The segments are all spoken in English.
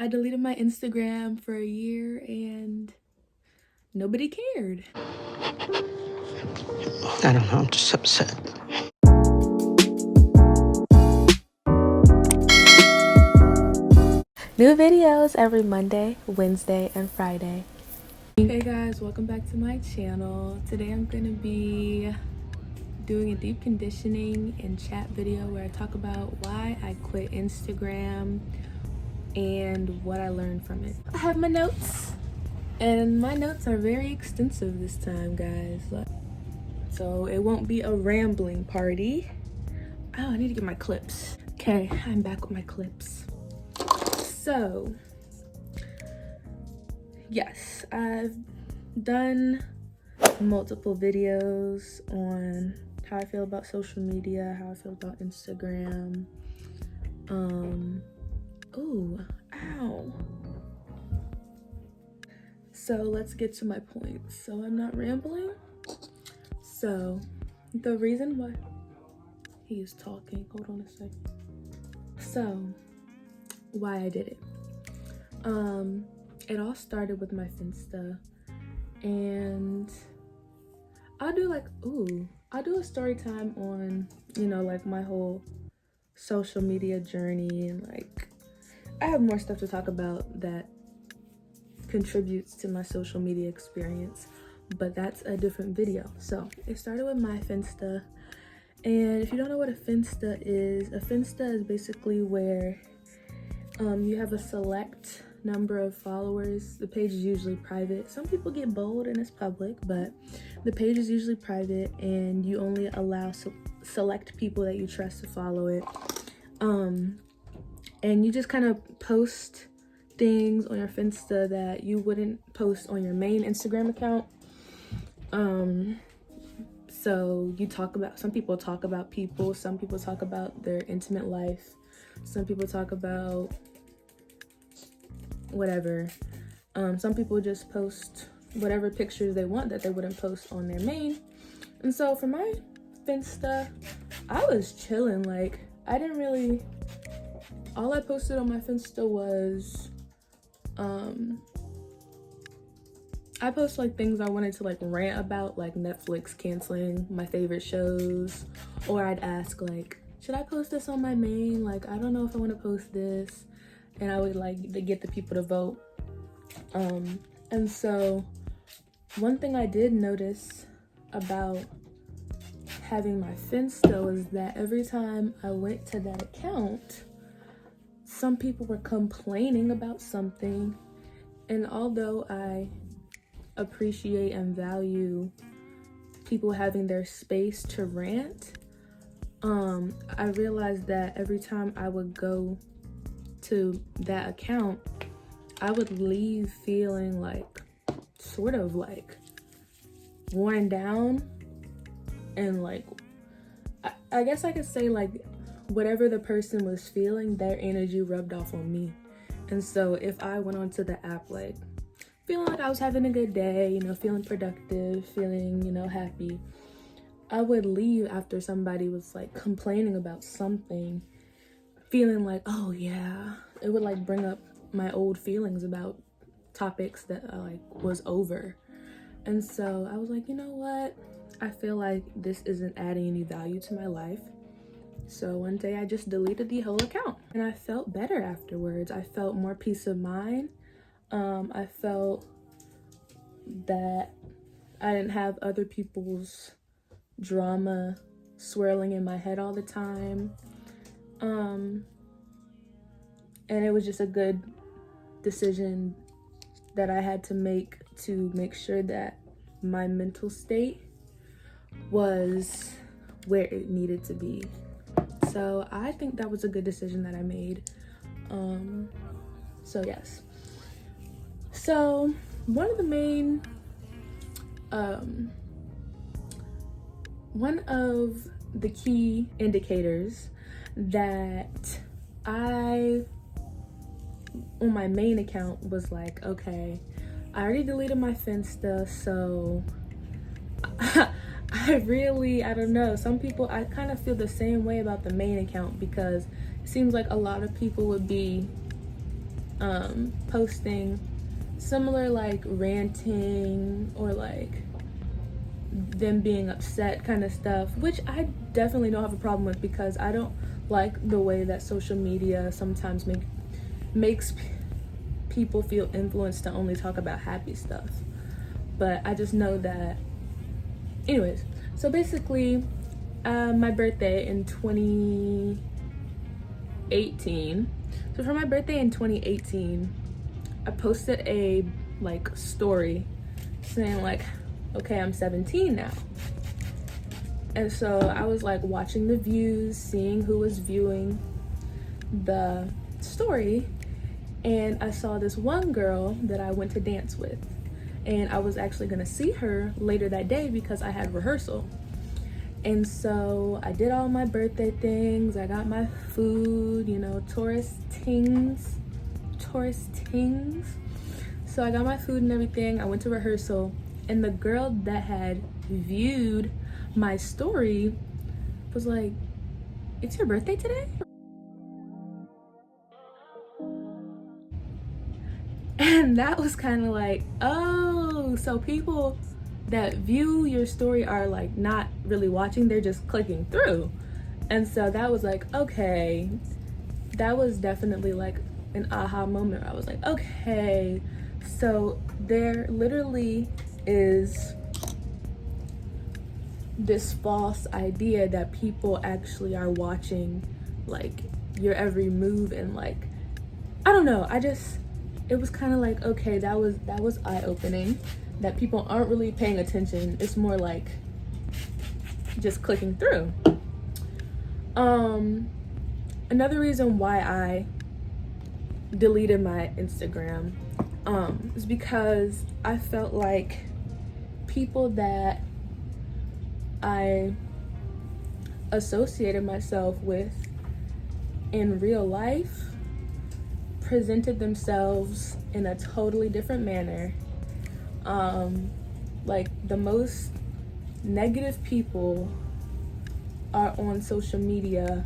I deleted my Instagram for a year and nobody cared. I don't know, I'm just upset. New videos every Monday, Wednesday, and Friday. Hey guys, welcome back to my channel. Today I'm gonna be doing a deep conditioning and chat video where I talk about why I quit Instagram and what I learned from it. I have my notes, and my notes are very extensive this time, guys. So it won't be a rambling party. Oh, I need to get my clips. Okay, I'm back with my clips. So, yes, I've done multiple videos on how I feel about social media, how I feel about Instagram. Ooh, ow. So let's get to my points. So I'm not rambling. So the reason why he is talking, hold on a second. So why I did it. It all started with my Finsta, and I'll do a story time on, like my whole social media journey, and like I have more stuff to talk about that contributes to my social media experience, but that's a different video. So it started with my Finsta, and if you don't know what a Finsta is basically where you have a select number of followers. The page is usually private. Some people get bold and it's public, but the page is usually private, and you only allow select people that you trust to follow it. And you just kind of post things on your Finsta that you wouldn't post on your main Instagram account. So some people talk about people, some people talk about their intimate life, some people talk about whatever. Some people just post whatever pictures they want that they wouldn't post on their main. And so for my Finsta, I was chilling. Like, all I posted on my Finsta was, I post like things I wanted to like rant about, like Netflix canceling my favorite shows, or I'd ask like, should I post this on my main? Like, I don't know if I want to post this, and I would like to get the people to vote. And so one thing I did notice about having my Finsta was that every time I went to that account, some people were complaining about something. And although I appreciate and value people having their space to rant, I realized that every time I would go to that account, I would leave feeling like sort of like worn down, and like I guess I could say like whatever the person was feeling, their energy rubbed off on me. And so if I went onto the app like feeling like I was having a good day, feeling productive, feeling, happy, I would leave after somebody was like complaining about something, feeling like, oh yeah, it would like bring up my old feelings about topics that I like was over. And so I was like, you know what? I feel like this isn't adding any value to my life. So one day I just deleted the whole account, and I felt better afterwards. I felt more peace of mind. I felt that I didn't have other people's drama swirling in my head all the time. And it was just a good decision that I had to make sure that my mental state was where it needed to be. So I think that was a good decision that I made. So yes. So one of the key indicators that I on my main account was like, okay, I already deleted my Finsta, so I don't know. Some people, I kind of feel the same way about the main account, because it seems like a lot of people would be posting similar like ranting or like them being upset kind of stuff, which I definitely don't have a problem with, because I don't like the way that social media sometimes makes people feel influenced to only talk about happy stuff. But I just know that, anyways, so basically my birthday in 2018, so for my birthday in 2018, I posted a like story saying like, okay, I'm 17 now. And so I was like watching the views, seeing who was viewing the story, and I saw this one girl that I went to dance with, and I was actually gonna see her later that day because I had rehearsal. And so I did all my birthday things, I got my food, you know, Taurus tings. So I got my food and everything, I went to rehearsal, and the girl that had viewed my story was like, "It's your birthday today?" And that was kind of like, oh, so people that view your story are like not really watching, they're just clicking through. And so that was like, okay, that was definitely like an aha moment where I was like, okay, so there literally is this false idea that people actually are watching like your every move, and like, I don't know, it was kind of like, okay, that was eye-opening, that people aren't really paying attention, it's more like just clicking through. Another reason why I deleted my Instagram is because I felt like people that I associated myself with in real life presented themselves in a totally different manner. Like the most negative people are on social media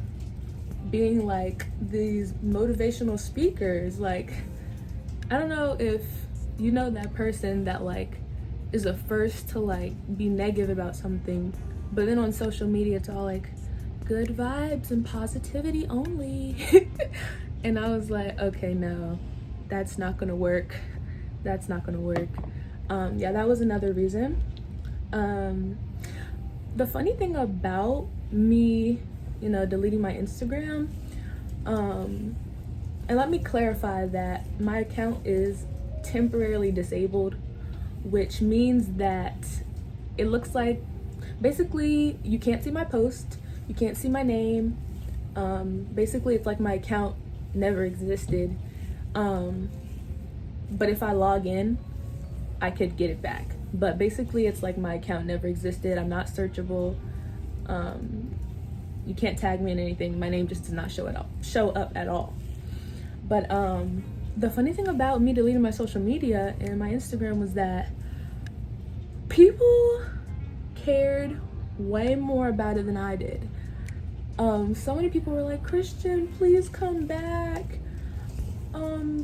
being like these motivational speakers. Like, I don't know if you know that person that like is the first to like be negative about something, but then on social media it's all like good vibes and positivity only. And I was like, okay, no, that's not gonna work. Yeah, that was another reason. The funny thing about me, you know, deleting my Instagram, and let me clarify that my account is temporarily disabled, which means that it looks like, basically, you can't see my post, you can't see my name. Basically, it's like my account never existed. But if I log in, I could get it back. But basically, it's like my account never existed. I'm not searchable. You can't tag me in anything. My name just does not show up at all. But the funny thing about me deleting my social media and my Instagram was that people cared way more about it than I did. So many people were like, "Christian, please come back.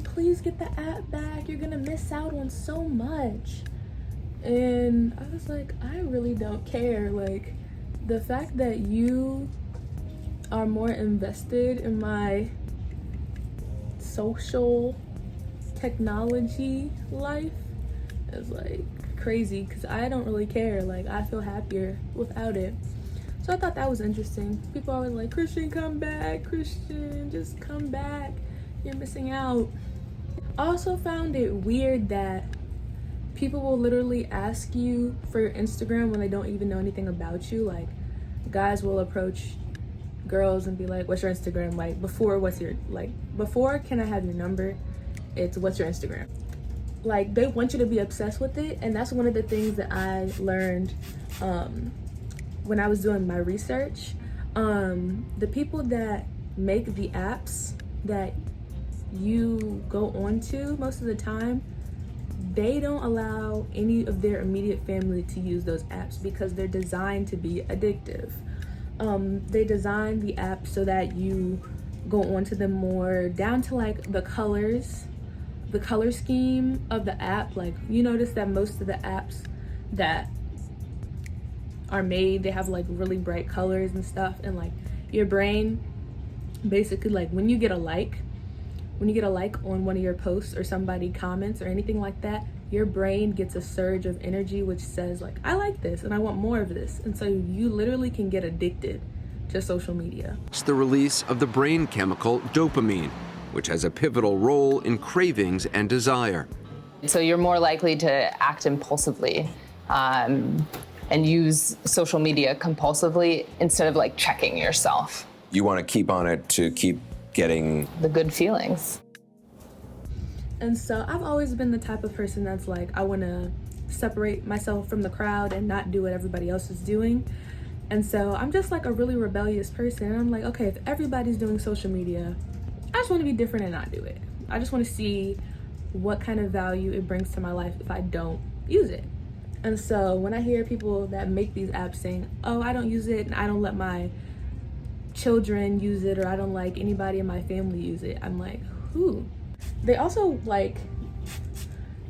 Please get the app back. You're gonna miss out on so much." And I was like, I really don't care. Like, the fact that you are more invested in my social technology life is like crazy, because I don't really care. Like, I feel happier without it. So I thought that was interesting. People always like, "Christian, come back. Christian, just come back. You're missing out." I also found it weird that people will literally ask you for your Instagram when they don't even know anything about you. Like, guys will approach girls and be like, "What's your Instagram?" Like, before can I have your number, it's "What's your Instagram?" Like, they want you to be obsessed with it. And that's one of the things that I learned when I was doing my research. The people that make the apps that you go on to most of the time, they don't allow any of their immediate family to use those apps because they're designed to be addictive. They design the app so that you go onto them more, down to like the colors the color scheme of the app. Like, you notice that most of the apps that are made, they have like really bright colors and stuff, and like your brain basically, like when you get a like on one of your posts, or somebody comments or anything like that, your brain gets a surge of energy which says like, I like this and I want more of this. And so you literally can get addicted to social media. It's the release of the brain chemical dopamine, which has a pivotal role in cravings and desire. So you're more likely to act impulsively and use social media compulsively instead of like checking yourself. You want to keep on it to keep getting the good feelings. And so I've always been the type of person that's like, I want to separate myself from the crowd and not do what everybody else is doing. And so I'm just like a really rebellious person. And I'm like, okay, if everybody's doing social media, I just want to be different and not do it. I just want to see what kind of value it brings to my life if I don't use it. And so when I hear people that make these apps saying, oh, I don't use it and I don't let my children use it, or I don't like anybody in my family use it, I'm like, who? They also like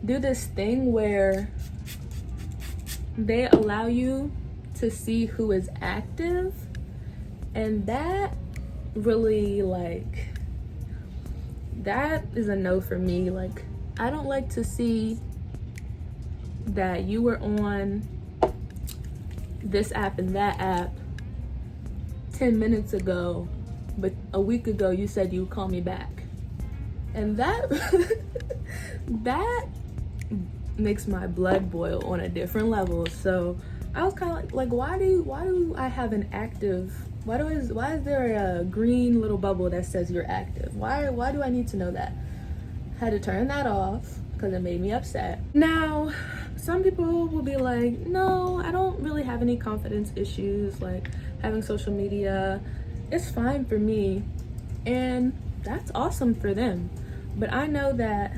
do this thing where they allow you to see who is active, and that really, like, that is a no for me. Like, I don't like to see that you were on this app and that app 10 minutes ago, but a week ago you said you would call me back. And that that makes my blood boil on a different level. So I was kind of like, why do I have an active, why is there a green little bubble that says you're active? Why do I need to know that? Had to turn that off because it made me upset. Now, some people will be like, no, I don't really have any confidence issues, like having social media, it's fine for me. And that's awesome for them. But I know that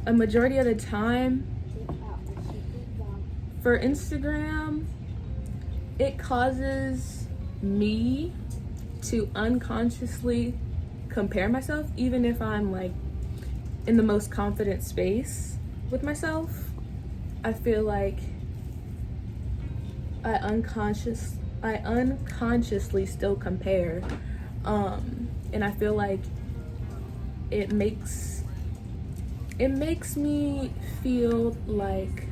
a majority of the time for Instagram, it causes me to unconsciously compare myself, even if I'm like in the most confident space with myself. I feel like I unconsciously still compare, and I feel like it makes me feel like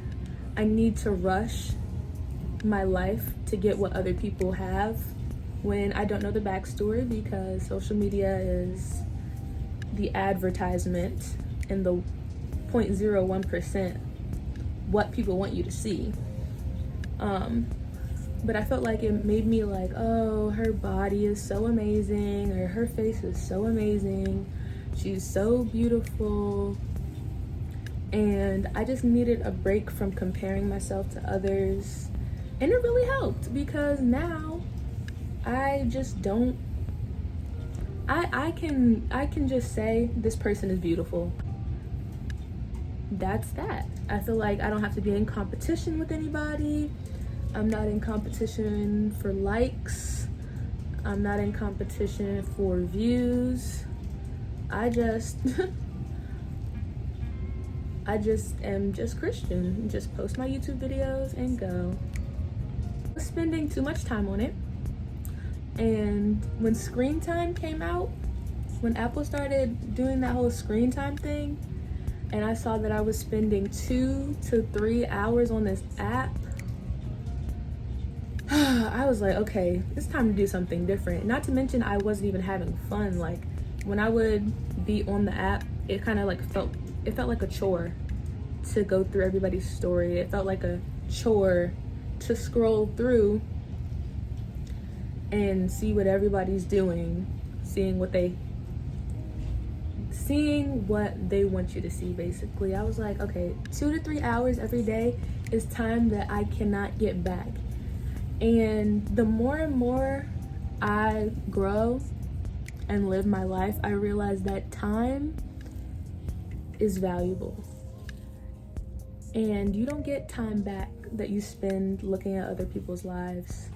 I need to rush my life to get what other people have, when I don't know the backstory, because social media is the advertisement and the 0.01% what people want you to see. But I felt like it made me like, oh, her body is so amazing, or her face is so amazing, she's so beautiful. And I just needed a break from comparing myself to others. And it really helped, because now I just don't, I can just say this person is beautiful. That's that. I feel like I don't have to be in competition with anybody. I'm not in competition for likes. I'm not in competition for views. I just am just Christian. Just post my YouTube videos and go. I was spending too much time on it. And when screen time came out, when Apple started doing that whole screen time thing, and I saw that I was spending 2 to 3 hours on this app, I was like, okay, it's time to do something different. Not to mention, I wasn't even having fun. Like, when I would be on the app, it kind of like felt like a chore to go through everybody's story. It felt like a chore to scroll through and see what everybody's doing, seeing what they want you to see, basically. I was like, okay, 2 to 3 hours every day is time that I cannot get back. And the more and more I grow and live my life, I realize that time is valuable. And you don't get time back that you spend looking at other people's lives.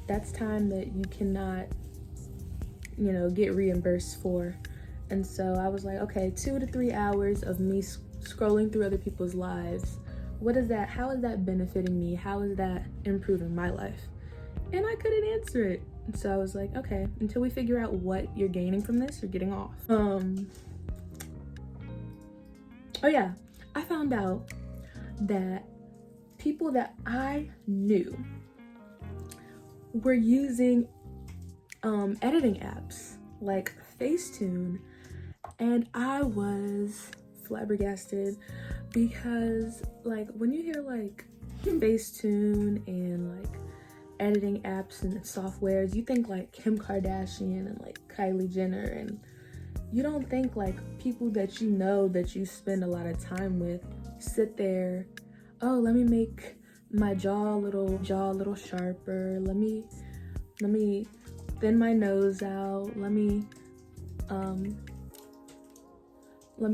That's time that you cannot, get reimbursed for. And so I was like, okay, 2 to 3 hours of me scrolling through other people's lives. How is that benefiting me? How is that improving my life? And I couldn't answer it. And so I was like, okay, until we figure out what you're gaining from this, you're getting off. Oh yeah, I found out that people that I knew were using editing apps like Facetune, and I was flabbergasted because like when you hear like Facetune and like editing apps and softwares, you think like Kim Kardashian and like Kylie Jenner, and you don't think like people that you know that you spend a lot of time with sit there, oh, let me make my jaw a little sharper, let me thin my nose out, let me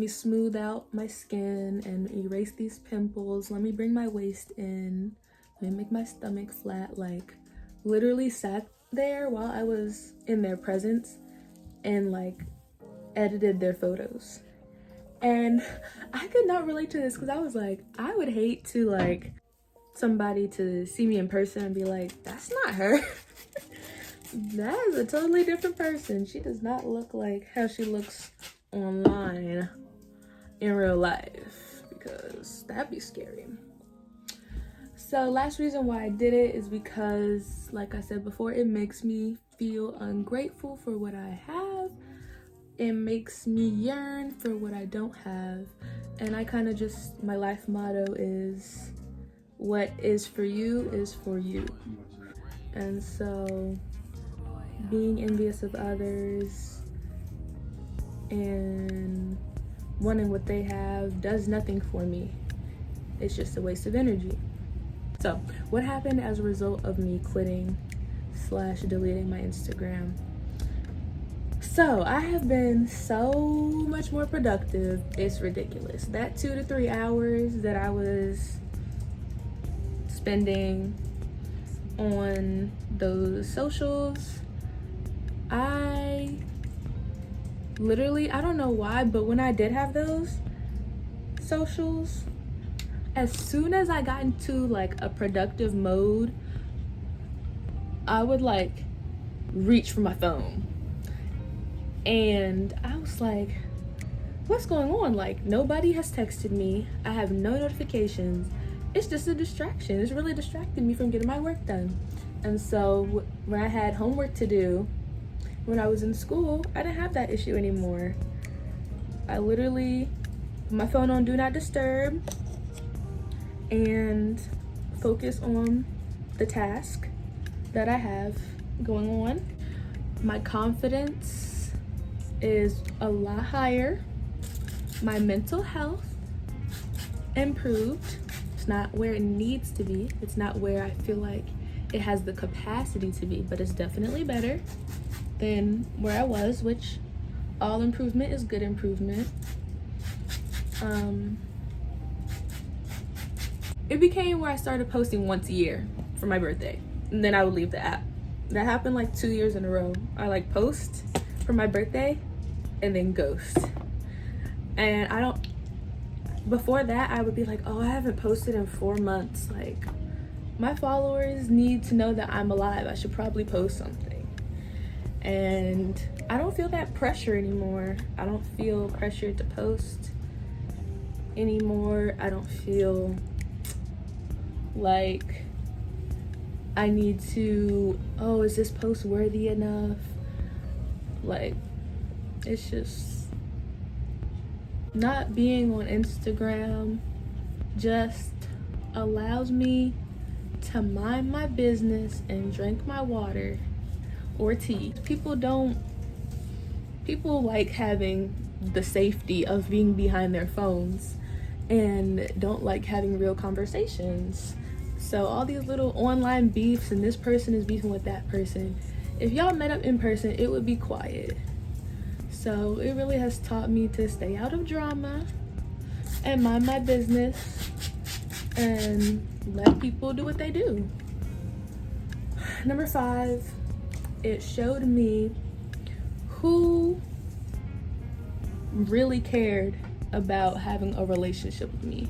smooth out my skin and erase these pimples, let me bring my waist in, let me make my stomach flat. Like literally sat there while I was in their presence and like edited their photos. And I could not relate to this because I was like, I would hate to like somebody to see me in person and be like, that's not her. That is a totally different person. She does not look like how she looks online in real life, because that'd be scary. So last reason why I did it is because, like I said before, it makes me feel ungrateful for what I have. It makes me yearn for what I don't have. And I kind of just, my life motto is, what is for you is for you. And so being envious of others and wanting what they have does nothing for me. It's just a waste of energy. So what happened as a result of me quitting / deleting my Instagram? So I have been so much more productive. It's ridiculous. That 2 to 3 hours that I was spending on those socials, I don't know why, but when I did have those socials, as soon as I got into like a productive mode, I would like reach for my phone. And I was like, what's going on? Like, nobody has texted me. I have no notifications. It's just a distraction. It's really distracting me from getting my work done. And so when I had homework to do, when I was in school, I didn't have that issue anymore. I literally put my phone on Do Not Disturb and focus on the task that I have going on. My confidence is a lot higher. My mental health improved. It's not where it needs to be. It's not where I feel like it has the capacity to be, but it's definitely better than where I was, which all improvement is good improvement. It became where I started posting once a year for my birthday, and then I would leave the app. That happened like 2 years in a row. I like post for my birthday and then ghost. And before that I would be like, oh, I haven't posted in 4 months. Like, my followers need to know that I'm alive. I should probably post something. And I don't feel that pressure anymore. I don't feel pressured to post anymore. I don't feel like I need to, oh, is this post worthy enough? Like, it's just not being on Instagram just allows me to mind my business and drink my water or tea. People like having the safety of being behind their phones and don't like having real conversations. So all these little online beefs, and this person is beefing with that person. If y'all met up in person, it would be quiet. So it really has taught me to stay out of drama and mind my business and let people do what they do. Number 5, it showed me who really cared about having a relationship with me,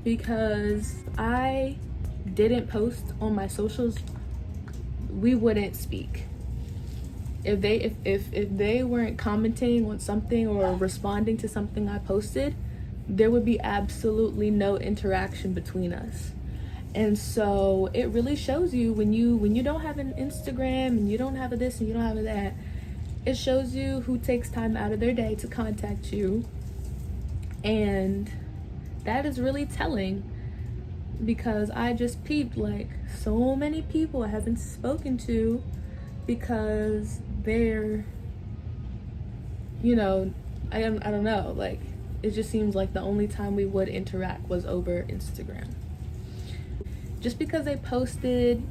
because I didn't post on my socials, we wouldn't speak. If they weren't commenting on something or responding to something I posted, there would be absolutely no interaction between us. And so it really shows you when you don't have an Instagram and you don't have a this and you don't have a that, it shows you who takes time out of their day to contact you. And that is really telling, because I just peeped like so many people I haven't spoken to because they're, you know, I don't know, like it just seems like the only time we would interact was over Instagram. Just because they posted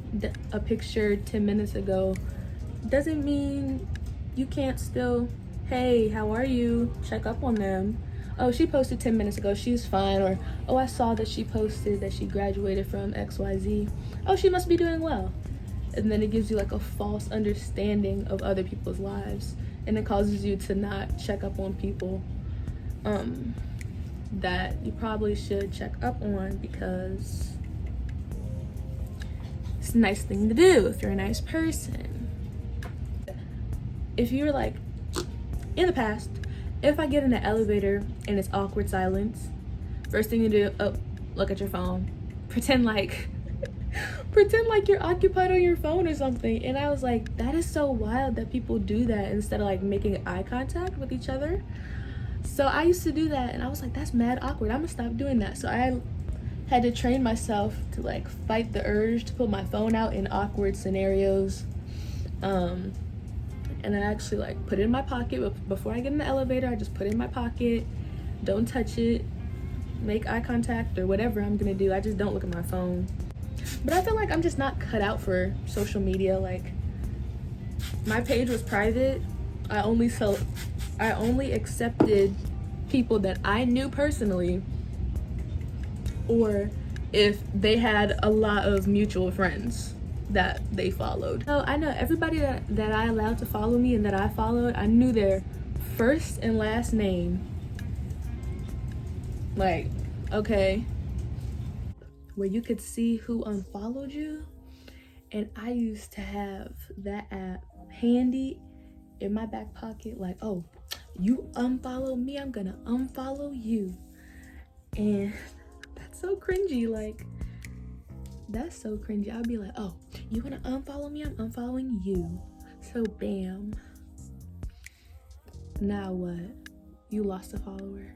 a picture 10 minutes ago doesn't mean you can't still, hey, how are you? Check up on them. Oh, she posted 10 minutes ago, she's fine. Or, oh, I saw that she posted that she graduated from XYZ. Oh, she must be doing well. And then it gives you like a false understanding of other people's lives. And it causes you to not check up on people that you probably should check up on, because it's a nice thing to do if you're a nice person. If you're like, in the past, if I get in an elevator and it's awkward silence, first thing you do, oh, look at your phone. Pretend like you're occupied on your phone or something. And I was like, that is so wild that people do that instead of like making eye contact with each other. So I used to do that and I was like, that's mad awkward. I'm gonna stop doing that. So I had to train myself to like fight the urge to put my phone out in awkward scenarios. And I actually like put it in my pocket. Before I get in the elevator, I just put it in my pocket, don't touch it, make eye contact or whatever I'm gonna do. I just don't look at my phone. But I feel like I'm just not cut out for social media. Like, my page was private. I only accepted people that I knew personally, or if they had a lot of mutual friends that they followed. So I know everybody that I allowed to follow me and that I followed, I knew their first and last name. Like, okay, where you could see who unfollowed you. And I used to have that app handy in my back pocket, like, oh, you unfollow me, I'm gonna unfollow you. And that's so cringy. Like, that's so cringy. I'd be like, oh, you wanna unfollow me? I'm unfollowing you. So bam. Now what? You lost a follower.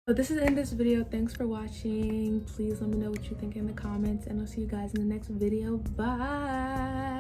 So this is the end of this video. Thanks for watching. Please let me know what you think in the comments, and I'll see you guys in the next video. Bye.